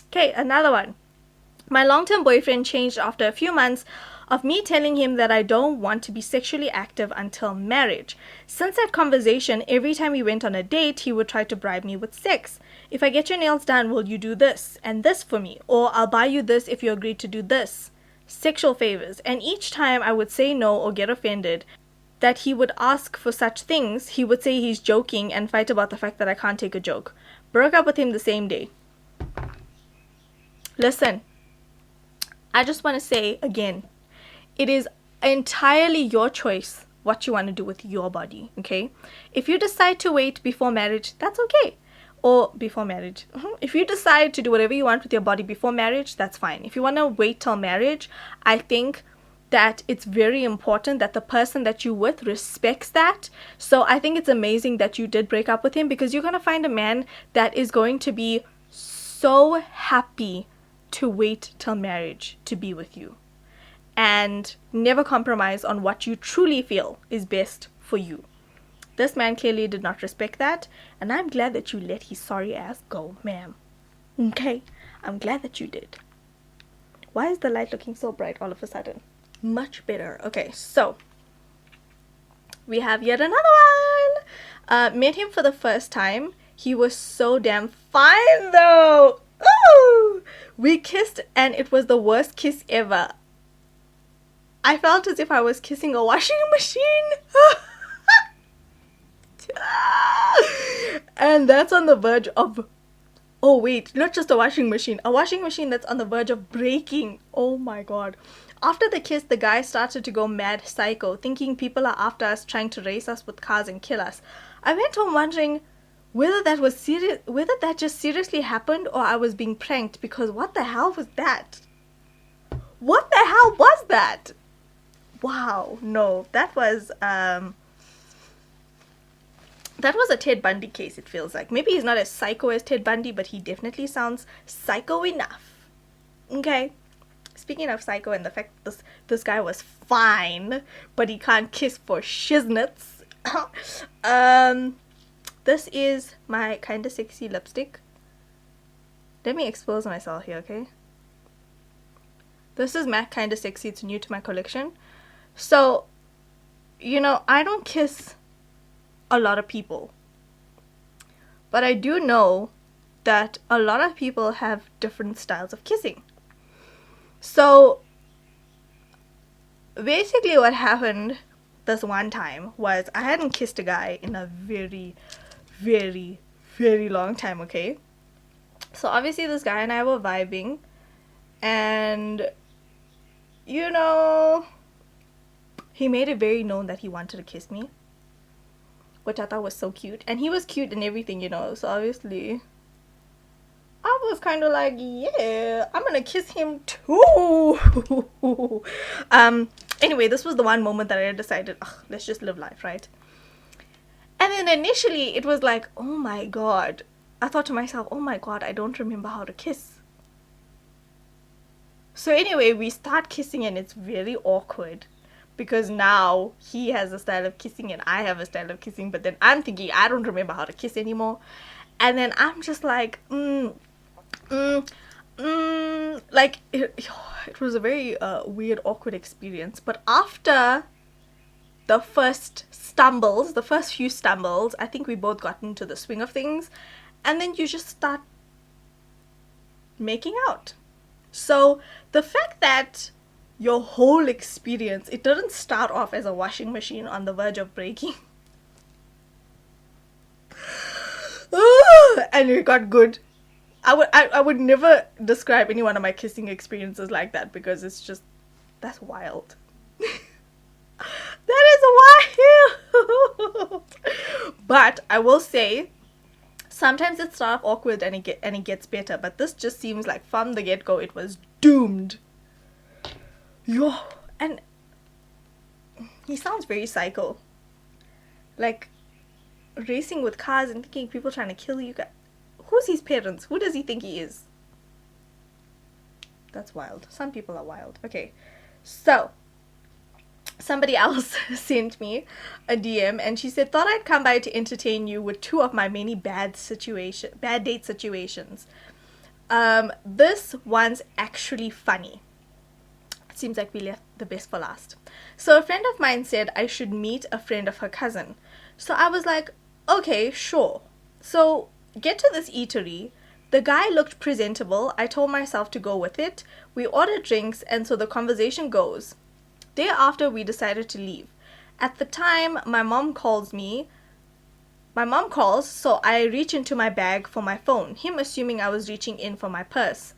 Okay, another one. My long-term boyfriend changed after a few months of me telling him that I don't want to be sexually active until marriage. Since that conversation, every time we went on a date, he would try to bribe me with sex. If I get your nails done, will you do this and this for me? Or I'll buy you this if you agree to do this. Sexual favors. And each time I would say no or get offended that he would ask for such things, he would say he's joking and fight about the fact that I can't take a joke. Broke up with him the same day. Listen, I just want to say again, it is entirely your choice what you want to do with your body, okay? If you decide to wait before marriage, that's okay. Or before marriage. If you decide to do whatever you want with your body before marriage, that's fine. If you want to wait till marriage, I think that it's very important that the person that you're with respects that. So I think it's amazing that you did break up with him, because you're going to find a man that is going to be so happy to wait till marriage to be with you and never compromise on what you truly feel is best for you. This man clearly did not respect that, and I'm glad that you let his sorry ass go, ma'am. Okay, I'm glad that you did. Why is the light looking so bright all of a sudden? Much better. Okay, so we have yet another one. Met him for the first time. He was so damn fine though. Ooh! We kissed and it was the worst kiss ever. I felt as if I was kissing a washing machine. And that's on the verge of, oh wait, not just a washing machine that's on the verge of breaking. Oh my god. After the kiss, the guy started to go mad psycho, thinking people are after us, trying to race us with cars and kill us. I went home wondering whether that was serious, whether that just seriously happened or I was being pranked, because what the hell was that? What the hell was that? Wow, no, that was a Ted Bundy case, it feels like. Maybe he's not as psycho as Ted Bundy, but he definitely sounds psycho enough. Okay. Speaking of psycho and the fact that this guy was fine, but he can't kiss for shiznits. This is my Kinda Sexy lipstick. Let me expose myself here, okay? This is MAC Kinda Sexy. It's new to my collection. So, you know, I don't kiss a lot of people. But I do know that a lot of people have different styles of kissing. So basically what happened this one time was I hadn't kissed a guy in a very, very, very long time, okay? So obviously this guy and I were vibing, and you know, he made it very known that he wanted to kiss me, which I thought was so cute. And he was cute and everything, you know, so obviously I was kind of like, yeah, I'm gonna kiss him too. Anyway, this was the one moment that I decided, let's just live life, right? And then initially it was like, oh my god, I thought to myself, oh my god, I don't remember how to kiss. So anyway, we start kissing and it's very awkward, because now he has a style of kissing and I have a style of kissing, but then I'm thinking I don't remember how to kiss anymore. And then I'm just like, like it was a very weird, awkward experience. But after the first few stumbles, I think we both got into the swing of things, and then you just start making out. So the fact that your whole experience, it didn't start off as a washing machine on the verge of breaking, and it got good. I would never describe any one of my kissing experiences like that, because it's just, that's wild. That is wild. But I will say, sometimes it starts off awkward and it gets better, but this just seems like from the get-go it was doomed. Yo, and he sounds very psycho, like racing with cars and thinking people trying to kill you guys. Who's his parents? Who does he think he is? That's wild. Some people are wild. Okay, so somebody else sent me a DM and she said, thought I'd come by to entertain you with two of my many bad date situations. This one's actually funny. It seems like we left the best for last. So a friend of mine said I should meet a friend of her cousin. So I was like, okay, sure. So get to this eatery. The guy looked presentable. I told myself to go with it. We ordered drinks, and so the conversation goes. Day after, we decided to leave. At the time, my mom calls, so I reach into my bag for my phone, him assuming I was reaching in for my purse.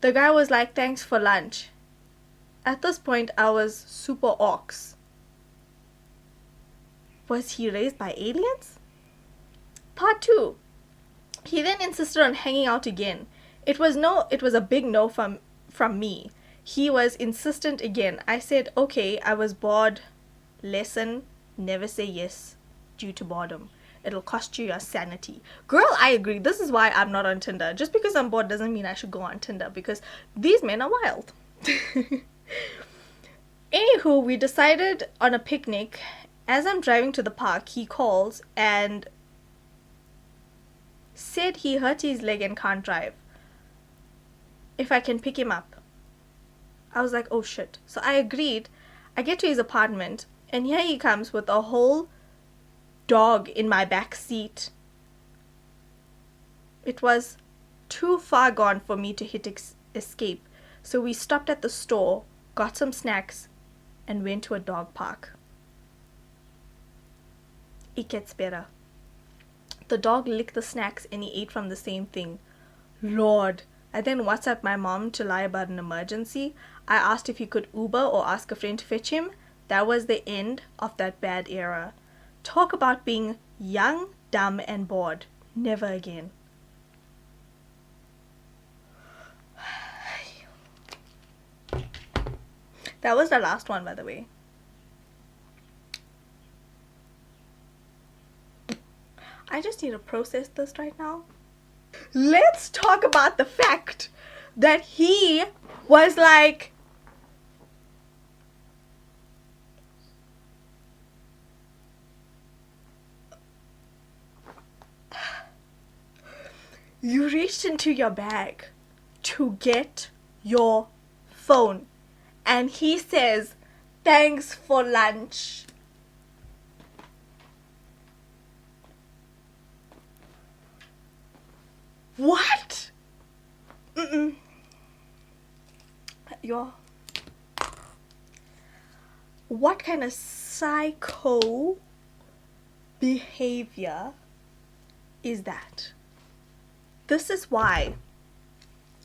The guy was like, thanks for lunch. At this point, I was super ox. Was he raised by aliens? Part 2. He then insisted on hanging out again. It was a big no from me. He was insistent again. I said, okay, I was bored. Lesson, never say yes due to boredom. It'll cost you your sanity. Girl, I agree. This is why I'm not on Tinder. Just because I'm bored doesn't mean I should go on Tinder, because these men are wild. Anywho, we decided on a picnic. As I'm driving to the park, he calls and said he hurt his leg and can't drive. If I can pick him up. I was like, oh shit. So I agreed. I get to his apartment, and here he comes with a whole dog in my back seat. It was too far gone for me to hit escape. So we stopped at the store, got some snacks, and went to a dog park. It gets better. The dog licked the snacks and he ate from the same thing. Lord. I then WhatsApped my mom to lie about an emergency. I asked if he could Uber or ask a friend to fetch him. That was the end of that bad era. Talk about being young, dumb, and bored. Never again. That was the last one, by the way. I just need to process this right now. Let's talk about the fact that he was like, you reached into your bag to get your phone, and he says, thanks for lunch. What? What kind of psycho behavior is that? This is why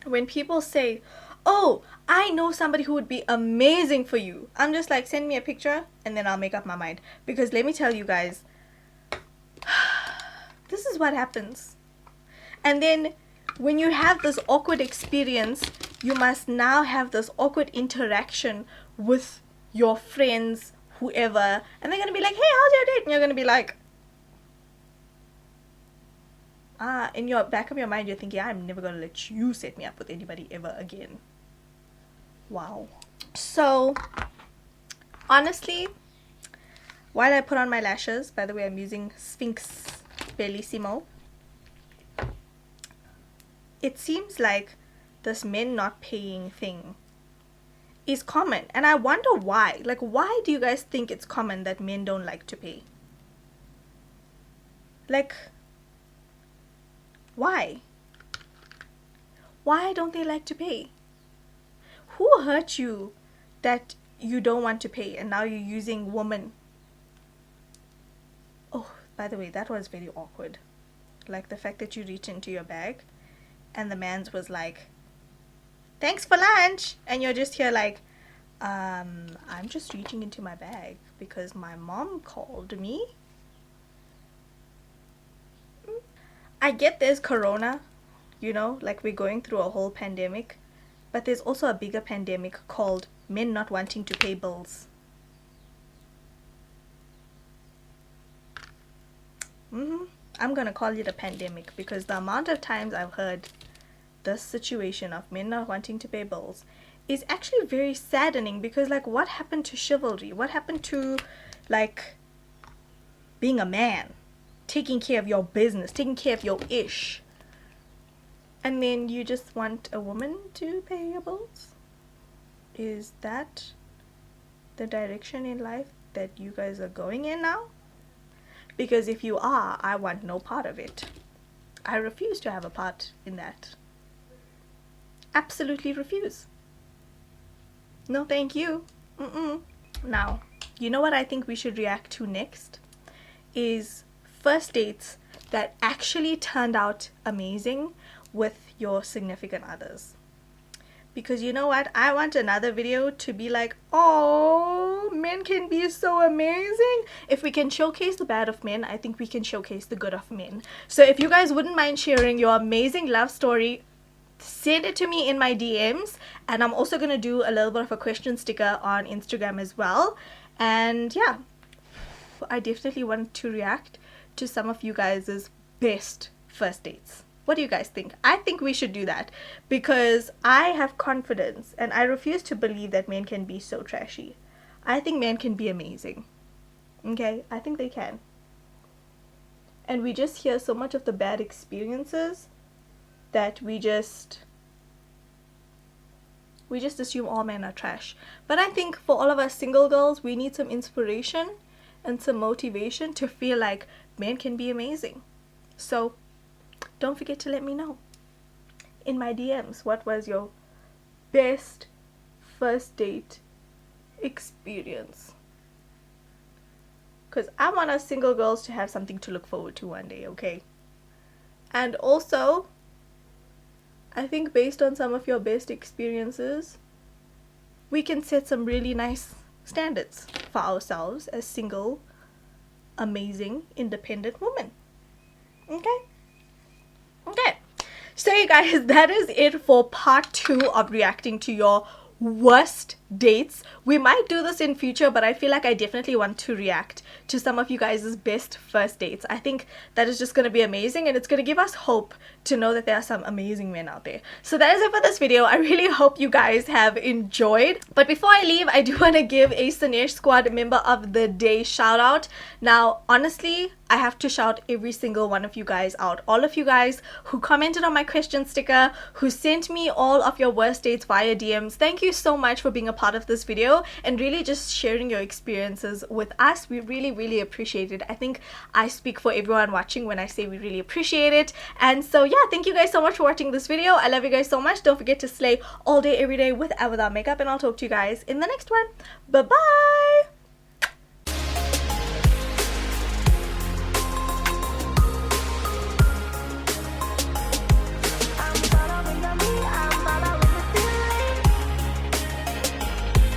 when people say, oh, I know somebody who would be amazing for you, I'm just like, send me a picture and then I'll make up my mind. Because let me tell you guys, this is what happens. And then when you have this awkward experience, you must now have this awkward interaction with your friends, whoever, and they're going to be like, hey, how's your date? And you're going to be like, in your back of your mind, you're thinking, I'm never going to let you set me up with anybody ever again. Wow. So, honestly, while I put on my lashes, by the way, I'm using Sphinx Bellissimo. It seems like this men not paying thing is common. And I wonder why. Like, why do you guys think it's common that men don't like to pay? Like, why? Why don't they like to pay? Who hurt you that you don't want to pay and now you're using women? Oh, by the way, that was very awkward. Like the fact that you reach into your bag and the man's was like, thanks for lunch, and you're just here like, I'm just reaching into my bag because my mom called me. I get there's corona, you know, like we're going through a whole pandemic, but there's also a bigger pandemic called men not wanting to pay bills. I'm gonna call it a pandemic, because the amount of times I've heard this situation of men not wanting to pay bills is actually very saddening. Because like, what happened to chivalry? What happened to like being a man, taking care of your business, taking care of your ish? And then you just want a woman to pay your bills? Is that the direction in life that you guys are going in now? Because if you are, I want no part of it. I refuse to have a part in that. Absolutely refuse. No thank you. Now, you know what I think we should react to next? Is first dates that actually turned out amazing with your significant others. Because you know what, I want another video to be like, oh, men can be so amazing. If we can showcase the bad of men, I think we can showcase the good of men. So if you guys wouldn't mind sharing your amazing love story, send it to me in my DMs. And I'm also going to do a little bit of a question sticker on Instagram as well. And yeah, I definitely want to react to some of you guys' best first dates. What do you guys think? I think we should do that, because I have confidence and I refuse to believe that men can be so trashy. I think men can be amazing. Okay? I think they can. And we just hear so much of the bad experiences that we just assume all men are trash. But I think for all of us single girls, we need some inspiration and some motivation to feel like men can be amazing. So don't forget to let me know in my DMs what was your best first date experience. Because I want us single girls to have something to look forward to one day, okay? And also, I think based on some of your best experiences, we can set some really nice standards for ourselves as single, amazing, independent women. Okay? Okay, so you guys, that is it for part 2 of reacting to your worst dates. We might do this in future, but I feel like I definitely want to react to some of you guys' best first dates. I think that is just going to be amazing, and it's going to give us hope to know that there are some amazing men out there. So that is it for this video. I really hope you guys have enjoyed. But before I leave, I do want to give a Sanesh Squad member of the day shout out. Now, honestly, I have to shout every single one of you guys out. All of you guys who commented on my question sticker, who sent me all of your worst dates via DMs. Thank you so much for being a part of this video and really just sharing your experiences with us. We really appreciate it. I think I speak for everyone watching when I say we really appreciate it. And so yeah, thank you guys so much for watching this video. I love you guys so much. Don't forget to slay all day every day with and without makeup, and I'll talk to you guys in the next one. Bye bye.